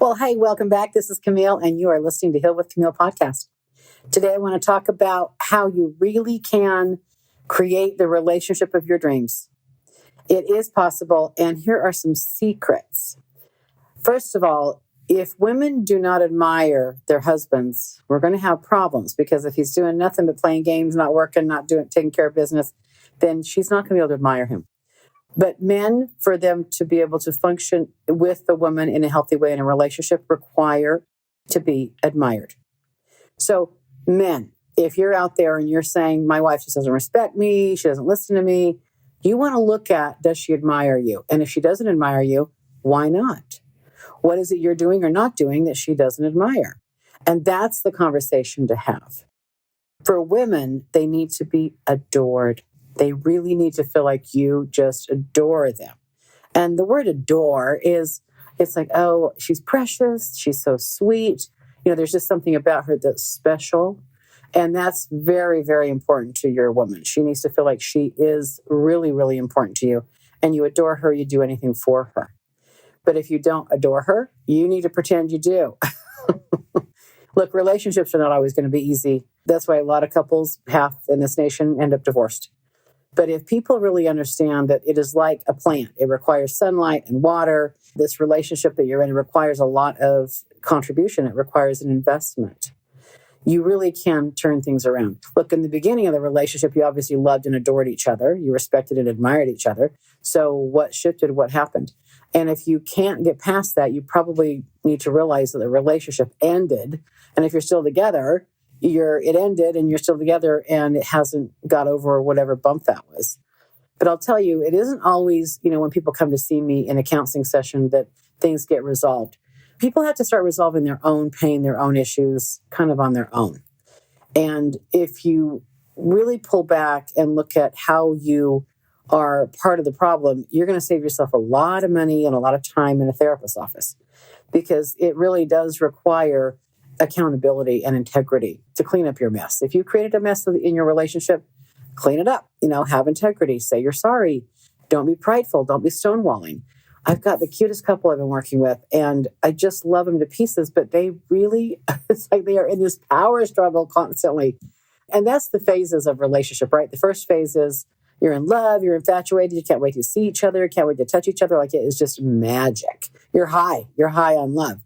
Well, hey, welcome back. This is Kimile, and you are listening to Heal with Kimile podcast. Today, I want to talk about how you really can create the relationship of your dreams. It is possible, and here are some secrets. First of all, if women do not admire their husbands, we're going to have problems, because if he's doing nothing but playing games, not working, taking care of business, then she's not going to be able to admire him. But men, for them to be able to function with the woman in a healthy way in a relationship, require to be admired. So men, if you're out there and you're saying, my wife just doesn't respect me, she doesn't listen to me, you want to look at, does she admire you? And if she doesn't admire you, why not? What is it you're doing or not doing that she doesn't admire? And that's the conversation to have. For women, they need to be adored. They really need to feel like you just adore them. And the word adore it's like, oh, she's precious. She's so sweet. There's just something about her that's special. And that's very, very important to your woman. She needs to feel like she is really, really important to you. And you adore her, you do anything for her. But if you don't adore her, you need to pretend you do. Look, relationships are not always going to be easy. That's why a lot of couples, half in this nation, end up divorced. But if people really understand that it is like a plant, it requires sunlight and water. This relationship that you're in requires a lot of contribution. It requires an investment. You really can turn things around. Look, in the beginning of the relationship, you obviously loved and adored each other. You respected and admired each other. So what shifted? What happened? And if you can't get past that, you probably need to realize that the relationship ended. And if you're still together, it ended and you're still together and it hasn't got over whatever bump that was. But I'll tell you, it isn't always, when people come to see me in a counseling session that things get resolved. People have to start resolving their own pain, their own issues, kind of on their own. And if you really pull back and look at how you are part of the problem, you're going to save yourself a lot of money and a lot of time in a therapist's office, because it really does require accountability and integrity to clean up your mess. If you created a mess in your relationship, clean it up. Have integrity. Say you're sorry. Don't be prideful. Don't be stonewalling. I've got the cutest couple I've been working with, and I just love them to pieces, but they really, it's like they are in this power struggle constantly. And that's the phases of relationship, right? The first phase is you're in love, you're infatuated, you can't wait to see each other, can't wait to touch each other. Like, it is just magic. You're high on love.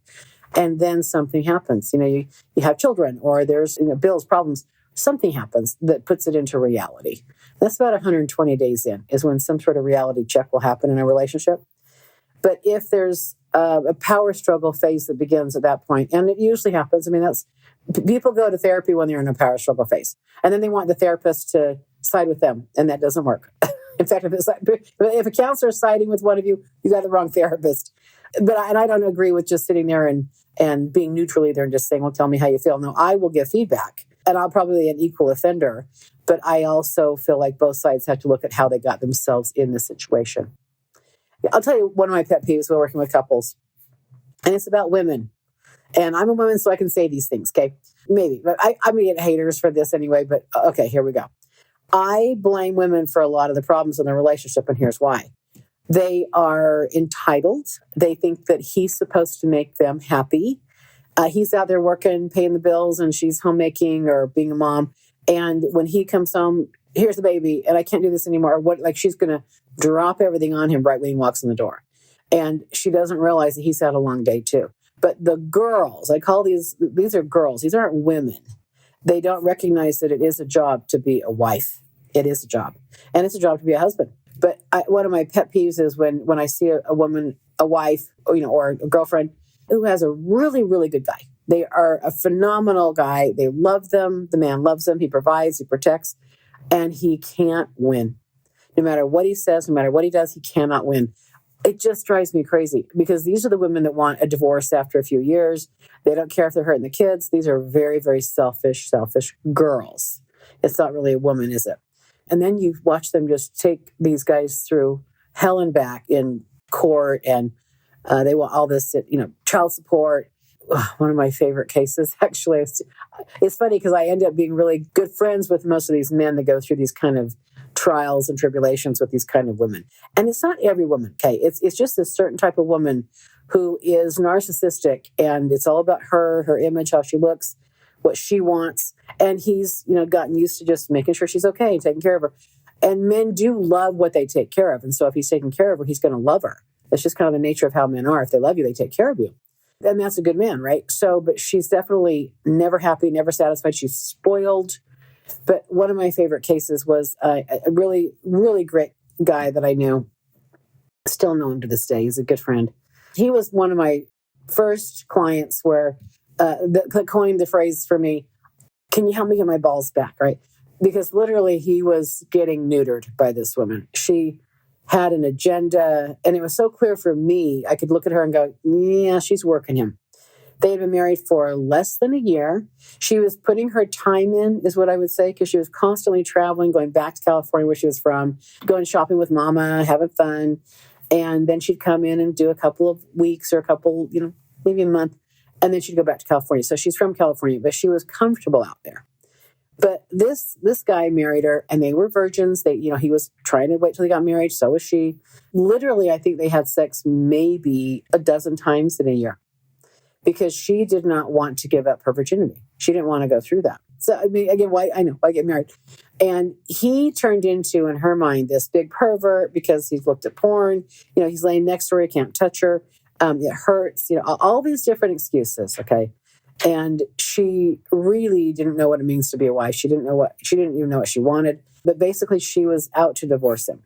And then something happens. You have children, or there's bills, problems. Something happens that puts it into reality. That's about 120 days in is when some sort of reality check will happen in a relationship. But if there's a power struggle phase that begins at that point, and it usually happens. That's people go to therapy when they're in a power struggle phase, and then they want the therapist to side with them, and that doesn't work. In fact, if a counselor is siding with one of you, you got the wrong therapist. But I don't agree with just sitting there and being neutral either and just saying, well, tell me how you feel. No, I will give feedback, and I'll probably be an equal offender. But I also feel like both sides have to look at how they got themselves in the situation. I'll tell you one of my pet peeves when working with couples, and it's about women. And I'm a woman, so I can say these things, okay? Maybe, but I'm going to get haters for this anyway, but okay, here we go. I blame women for a lot of the problems in the relationship, and here's why. They are entitled. They think that he's supposed to make them happy. He's out there working, paying the bills, and she's homemaking or being a mom. And when he comes home, here's the baby, and I can't do this anymore. She's going to drop everything on him right when he walks in the door. And she doesn't realize that he's had a long day too. But the girls, I call these are girls. These aren't women. They don't recognize that it is a job to be a wife. It is a job. And it's a job to be a husband. But one of my pet peeves is when I see a woman, a wife, or a girlfriend who has a really, really good guy. They are a phenomenal guy. They love them. The man loves them. He provides, he protects, and he can't win. No matter what he says, no matter what he does, he cannot win. It just drives me crazy, because these are the women that want a divorce after a few years. They don't care if they're hurting the kids. These are very, very selfish girls. It's not really a woman, is it? And then you watch them just take these guys through hell and back in court, and they want all this, child support. One of my favorite cases, actually, it's funny because I end up being really good friends with most of these men that go through these kind of trials and tribulations with these kind of women. And it's not every woman, okay? It's just a certain type of woman who is narcissistic, and it's all about her image, how she looks, what she wants. And he's, gotten used to just making sure she's okay and taking care of her. And men do love what they take care of. And so if he's taking care of her, he's going to love her. That's just kind of the nature of how men are. If they love you, they take care of you. And that's a good man, right? So, but she's definitely never happy, never satisfied. She's spoiled. But one of my favorite cases was a really, really great guy that I knew. Still know him to this day. He's a good friend. He was one of my first clients where that coined the phrase for me, can you help me get my balls back, right? Because literally he was getting neutered by this woman. She had an agenda, and it was so clear for me. I could look at her and go, yeah, she's working him. They had been married for less than a year. She was putting her time in, is what I would say, because she was constantly traveling, going back to California where she was from, going shopping with mama, having fun. And then she'd come in and do a couple of weeks or a couple, maybe a month. And then she'd go back to California. So she's from California, but she was comfortable out there. But this guy married her, and they were virgins. He was trying to wait till they got married. So was she. Literally, I think they had sex maybe a dozen times in a year because she did not want to give up her virginity. She didn't want to go through that. So, I mean, again, why get married? And he turned into, in her mind, this big pervert because he's looked at porn. He's laying next to her. He can't touch her. It hurts. All these different excuses. Okay. And she really didn't know what it means to be a wife. She didn't even know what she wanted. But basically, she was out to divorce him.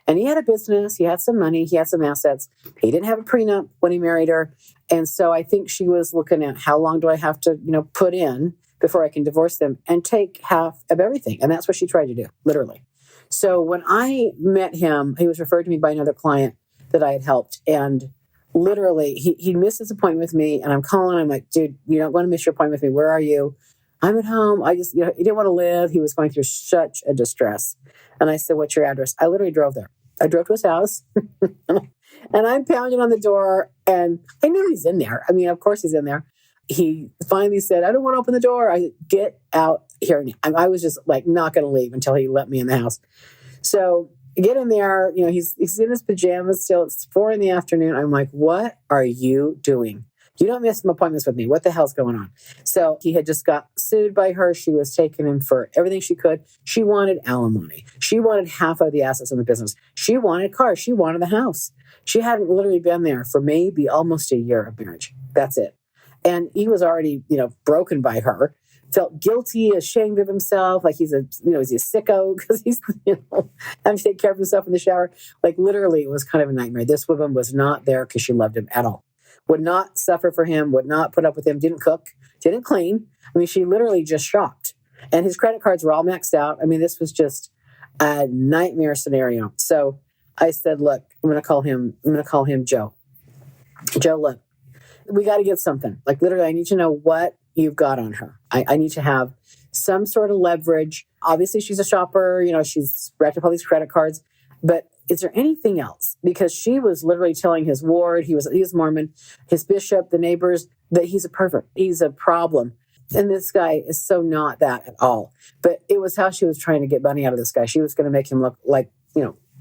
And he had a business. He had some money. He had some assets. He didn't have a prenup when he married her. And so I think she was looking at how long do I have to, put in before I can divorce them and take half of everything. And that's what she tried to do, literally. So when I met him, he was referred to me by another client that I had helped. And literally, he missed his appointment with me, and I'm calling. I'm like, dude, you don't want to miss your appointment with me. Where are you? I'm at home. I just, he didn't want to live. He was going through such a distress. And I said, what's your address? I literally drove there. I drove to his house, and I'm pounding on the door, and I knew he's in there. I mean, of course he's in there. He finally said, I don't want to open the door. I said, get out here. I was just like not going to leave until he let me in the house. So get in there, he's in his pajamas still. It's 4 p.m. I'm like, what are you doing? You don't miss some appointments with me. What the hell's going on? So he had just got sued by her. She was taking him for everything she could. She wanted alimony. She wanted half of the assets in the business. She wanted cars. She wanted the house. She hadn't literally been there for maybe almost a year of marriage. That's it. And he was already, broken by her. Felt guilty, ashamed of himself, like is he a sicko because he's, having to take care of himself in the shower. Like literally, it was kind of a nightmare. This woman was not there because she loved him at all. Would not suffer for him, would not put up with him, didn't cook, didn't clean. I mean, she literally just shopped. And his credit cards were all maxed out. I mean, this was just a nightmare scenario. So I said, look, I'm going to call him Joe. Joe, look, we got to get something. Like literally, I need to know what you've got on her. I need to have some sort of leverage. Obviously, she's a shopper. She's racked up all these credit cards. But is there anything else? Because she was literally telling his ward, he was Mormon, his bishop, the neighbors, that he's a pervert. He's a problem. And this guy is so not that at all. But it was how she was trying to get money out of this guy. She was going to make him look like,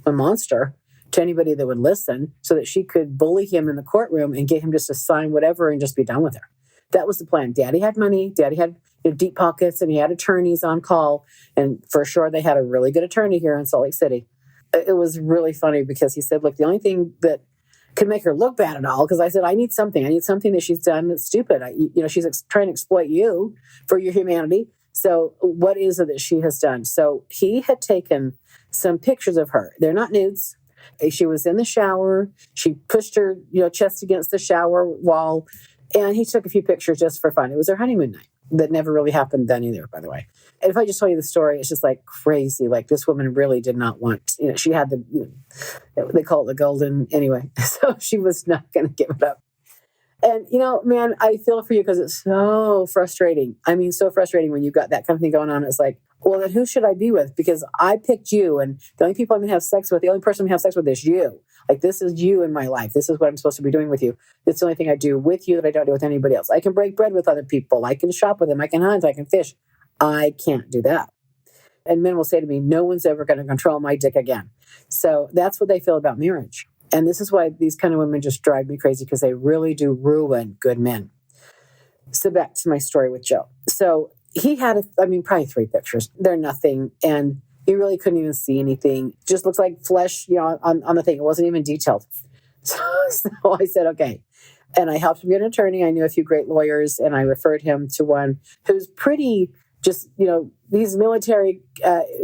a monster to anybody that would listen so that she could bully him in the courtroom and get him just to sign whatever and just be done with her. That was the plan. Daddy had money. Daddy had deep pockets, and he had attorneys on call. And for sure, they had a really good attorney here in Salt Lake City. It was really funny because he said, look, the only thing that could make her look bad at all, because I said, I need something that she's done that's stupid. She's trying to exploit you for your humanity. So what is it that she has done? So he had taken some pictures of her. They're not nudes. She was in the shower. She pushed her, chest against the shower wall. And he took a few pictures just for fun. It was their honeymoon night. That never really happened then either, by the way. And if I just tell you the story, it's just like crazy. Like this woman really did not want, she had they call it the golden, anyway. So she was not going to give it up. And, man, I feel for you because it's so frustrating. I mean, so frustrating when you've got that kind of thing going on. It's like, well, then who should I be with? Because I picked you, and the only people I'm going to have sex with, the only person I'm going to have sex with is you. Like, this is you in my life. This is what I'm supposed to be doing with you. It's the only thing I do with you that I don't do with anybody else. I can break bread with other people. I can shop with them. I can hunt. I can fish. I can't do that. And men will say to me, no one's ever going to control my dick again. So that's what they feel about marriage. And this is why these kind of women just drive me crazy, because they really do ruin good men. So back to my story with Joe. So he had, probably 3 pictures. They're nothing. And you really couldn't even see anything. Just looks like flesh, on the thing. It wasn't even detailed. So I said, okay. And I helped him get an attorney. I knew a few great lawyers, and I referred him to one who's pretty just, he's military,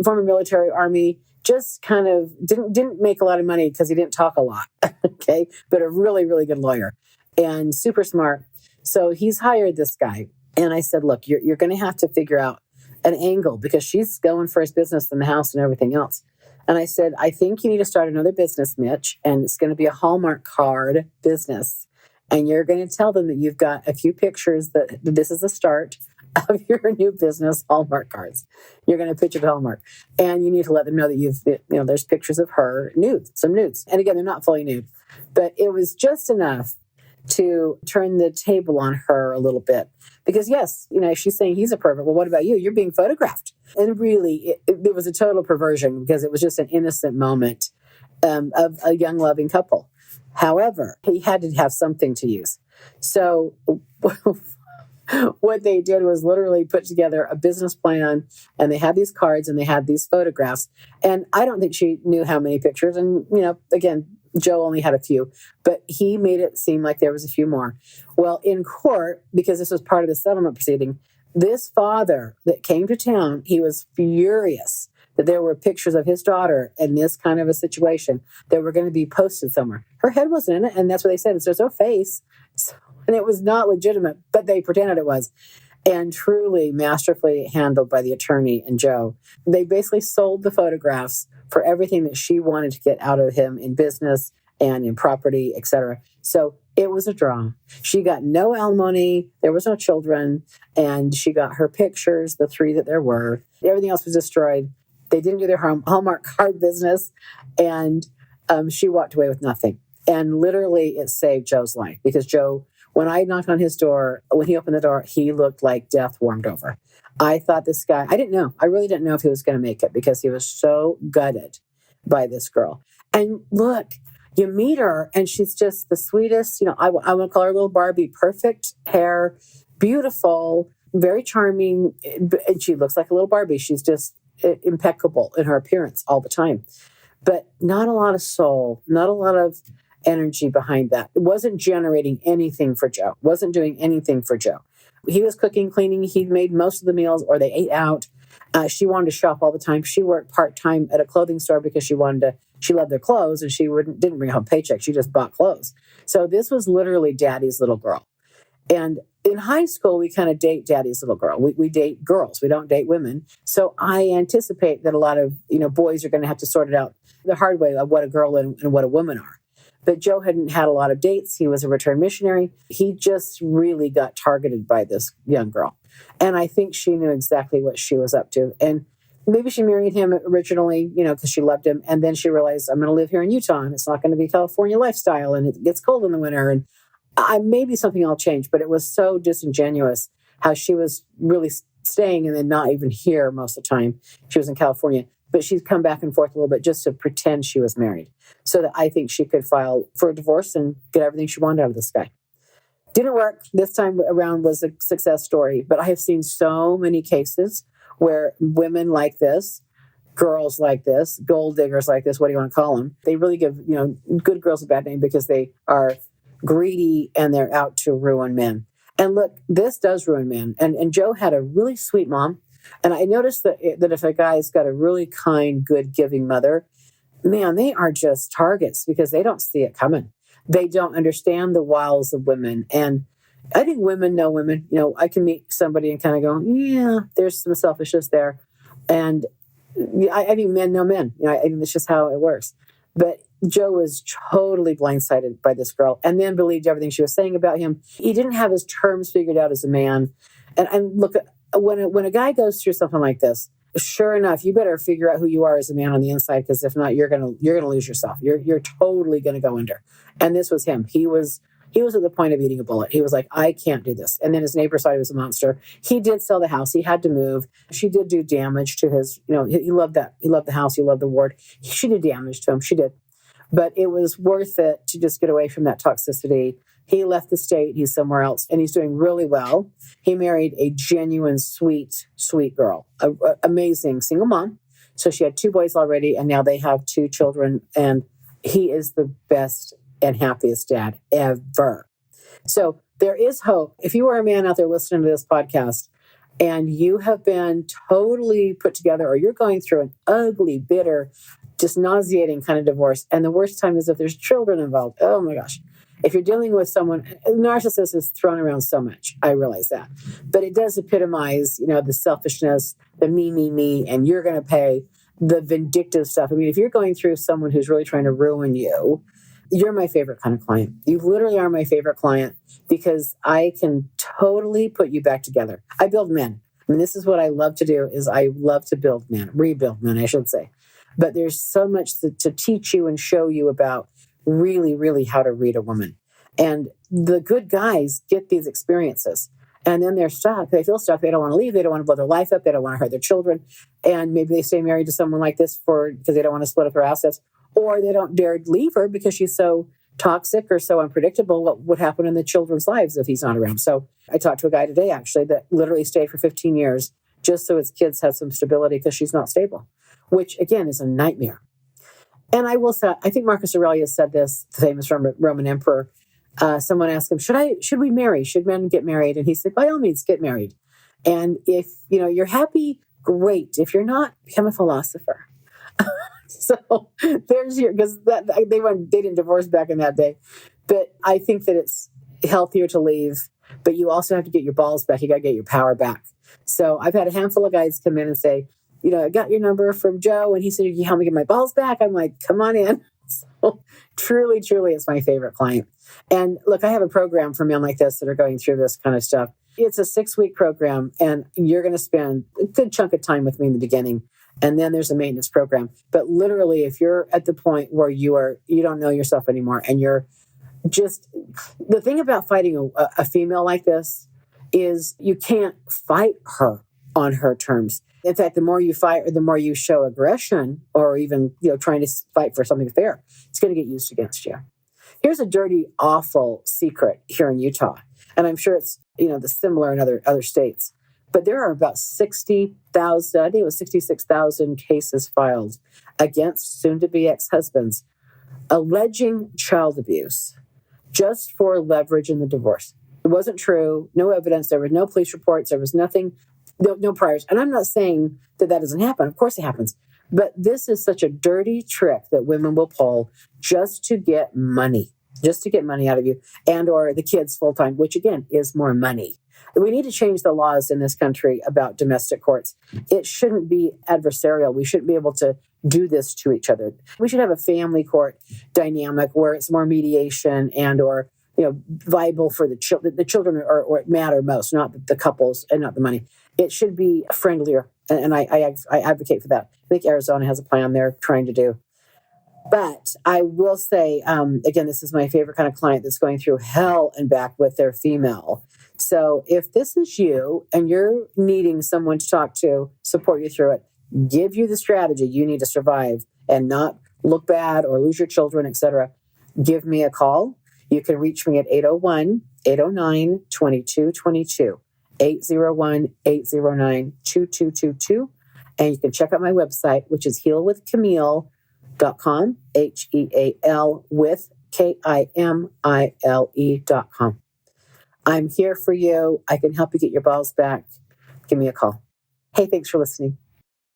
former military, Army, just kind of didn't make a lot of money because he didn't talk a lot. Okay. But a really, really good lawyer and super smart. So he's hired this guy. And I said, look, you're going to have to figure out an angle, because she's going for his business and the house and everything else. And I said, I think you need to start another business, Mitch, and it's going to be a Hallmark card business. And you're going to tell them that you've got a few pictures, that this is the start of your new business, Hallmark cards. You're going to pitch it to Hallmark. And you need to let them know that there's pictures of her some nudes. And again, they're not fully nude, but it was just enough to turn the table on her a little bit. Because yes, she's saying he's a pervert. Well, what about you? You're being photographed. And really, it was a total perversion, because it was just an innocent moment of a young, loving couple. However, he had to have something to use. So what they did was literally put together a business plan, and they had these cards and they had these photographs. And I don't think she knew how many pictures. And, again, Joe only had a few, but he made it seem like there was a few more. Well, in court, because this was part of the settlement proceeding, this father that came to town, he was furious that there were pictures of his daughter in this kind of a situation that were going to be posted somewhere. Her head wasn't in it, and that's what they said. There's no face. And it was not legitimate, but they pretended it was. And truly masterfully handled by the attorney and Joe. They basically sold the photographs for everything that she wanted to get out of him in business and in property, etc. So it was a draw. She got no alimony. There was no children. And she got her pictures, the 3 that there were. Everything else was destroyed. They didn't do their Hallmark card business. And she walked away with nothing. And literally it saved Joe's life, because Joe, when I knocked on his door, when he opened the door, he looked like death warmed over. I thought this guy, I didn't know. I really didn't know if he was going to make it, because he was so gutted by this girl. And look, you meet her and she's just the sweetest, I want to call her little Barbie, perfect hair, beautiful, very charming. And she looks like a little Barbie. She's just impeccable in her appearance all the time, but not a lot of soul, not a lot of energy behind that. It wasn't generating anything for Joe, wasn't doing anything for Joe. He was cooking, cleaning. He made most of the meals, or they ate out. She wanted to shop all the time. She worked part-time at a clothing store because she loved their clothes, and she didn't bring home paychecks. She just bought clothes. So this was literally daddy's little girl. And in high school, we kind of date daddy's little girl. We date girls. We don't date women. So I anticipate that a lot of, boys are going to have to sort it out the hard way of what a girl and what a woman are. But Joe hadn't had a lot of dates. He was a returned missionary. He just really got targeted by this young girl. And I think she knew exactly what she was up to. And maybe she married him originally, because she loved him. And then she realized, I'm going to live here in Utah, and it's not going to be California lifestyle, and it gets cold in the winter. And maybe something will change, but it was so disingenuous how she was really staying and then not even here most of the time. She was in California, but she'd come back and forth a little bit just to pretend she was married, so that I think she could file for a divorce and get everything she wanted out of this guy. Didn't work. This time around was a success story, but I have seen so many cases where women like this, girls like this, gold diggers like this, what do you want to call them? They really give, good girls a bad name, because they are greedy and they're out to ruin men. And look, this does ruin men. And Joe had a really sweet mom. And I noticed that if a guy's got a really kind, good, giving mother, man, they are just targets, because they don't see it coming. They don't understand the wiles of women. And I think women know women. I can meet somebody and kind of go, yeah, there's some selfishness there. And I think men know men. I think that's just how it works. But Joe was totally blindsided by this girl, and then believed everything she was saying about him. He didn't have his terms figured out as a man. And look, when a guy goes through something like this, sure enough, you better figure out who you are as a man on the inside, because if not, you're gonna lose yourself. You're totally gonna go under. And this was him. He was at the point of eating a bullet. He was like, I can't do this. And then his neighbor thought he was a monster. He did sell the house. He had to move. She did do damage to his. He loved that. He loved the house. He loved the ward. She did damage to him. She did. but it was worth it to just get away from that toxicity. He left the state, he's somewhere else, and he's doing really well. He married a genuine, sweet, sweet girl, an amazing single mom. So she had 2 boys already, and now they have 2 children, and he is the best and happiest dad ever. So there is hope. If you are a man out there listening to this podcast and you have been totally put together, or you're going through an ugly, bitter, just nauseating kind of divorce, and the worst time is if there's children involved. Oh my gosh. If you're dealing with someone, narcissist is thrown around so much. I realize that. But it does epitomize, the selfishness, the me, and you're going to pay, the vindictive stuff. I mean, if you're going through someone who's really trying to ruin you, you're my favorite kind of client. You literally are my favorite client because I can totally put you back together. I build men. I mean, this is what I love to do, is I love to build men, rebuild men, I should say. But there's so much to teach you and show you about really, really how to read a woman. And the good guys get these experiences. And then they're stuck. They feel stuck. They don't want to leave. They don't want to blow their life up. They don't want to hurt their children. And maybe they stay married to someone like this because they don't want to split up their assets. Or they don't dare leave her because she's so toxic or so unpredictable. What would happen in the children's lives if he's not around? So I talked to a guy today, actually, that literally stayed for 15 years just so his kids had some stability because she's not stable, which, again, is a nightmare. And I will say, I think Marcus Aurelius said this, the famous Roman emperor. Someone asked him, should we marry? Should men get married? And he said, by all means, get married. And if, you're happy, great. If you're not, become a philosopher. So there's because they didn't divorce back in that day. But I think that it's healthier to leave, but you also have to get your balls back. You got to get your power back. So I've had a handful of guys come in and say, I got your number from Joe, and he said, you help me get my balls back. I'm like, come on in. So truly, truly, it's my favorite client. And look, I have a program for men like this that are going through this kind of stuff. It's a 6-week program, and you're going to spend a good chunk of time with me in the beginning. And then there's a maintenance program. But literally, if you're at the point where you don't know yourself anymore, and you're just, the thing about fighting a female like this is you can't fight her on her terms. In fact, the more you fight or the more you show aggression or even, trying to fight for something fair, it's going to get used against you. Here's a dirty, awful secret here in Utah. And I'm sure it's, the similar in other states. But there are about 60,000, I think it was 66,000 cases filed against soon-to-be ex-husbands alleging child abuse just for leverage in the divorce. It wasn't true, no evidence, there were no police reports, there was nothing, no priors. And I'm not saying that doesn't happen. Of course it happens. But this is such a dirty trick that women will pull just to get money out of you and or the kids full-time, which again is more money. We need to change the laws in this country about domestic courts. It shouldn't be adversarial. We shouldn't be able to do this to each other. We should have a family court dynamic where it's more mediation and or viable for the children. The children are matter most, not the couples and not the money. It should be friendlier, and I advocate for that. I think Arizona has a plan they're trying to do. But I will say, again, this is my favorite kind of client that's going through hell and back with their female. So if this is you and you're needing someone to talk to, support you through it, give you the strategy you need to survive and not look bad or lose your children, etc., give me a call. You can reach me at 801-809-2222, 801-809-2222. And you can check out my website, which is healwithkimile.com, HEAL with KIMILE.com. I'm here for you. I can help you get your balls back. Give me a call. Hey, thanks for listening.